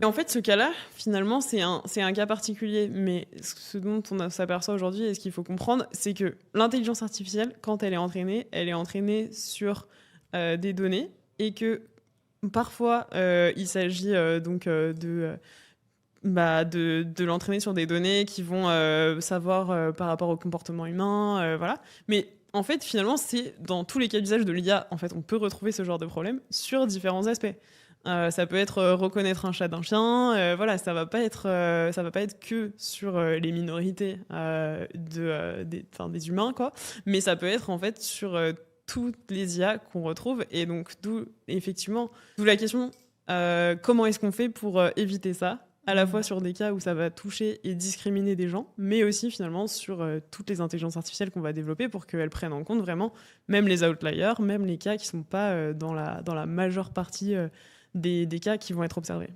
Et en fait, ce cas-là, finalement, c'est un cas particulier, mais ce dont on s'aperçoit aujourd'hui et ce qu'il faut comprendre, c'est que l'intelligence artificielle, quand elle est entraînée sur, des données et que parfois, il s'agit, donc, de l'entraîner sur des données qui vont, savoir, par rapport au comportement humain, voilà. Mais en fait, finalement, c'est dans tous les cas d'usage de l'IA, en fait, on peut retrouver ce genre de problème sur différents aspects. Ça peut être, reconnaître un chat d'un chien, voilà, ça va pas être que sur, les minorités, des humains, quoi. Mais ça peut être, en fait, sur, toutes les IA qu'on retrouve et donc d'où la question, comment est-ce qu'on fait pour, éviter ça? À la fois Mmh. sur des cas où ça va toucher et discriminer des gens, mais aussi finalement sur, toutes les intelligences artificielles qu'on va développer pour qu'elles prennent en compte vraiment même les outliers, même les cas qui sont pas, dans la majeure partie, des cas qui vont être observés.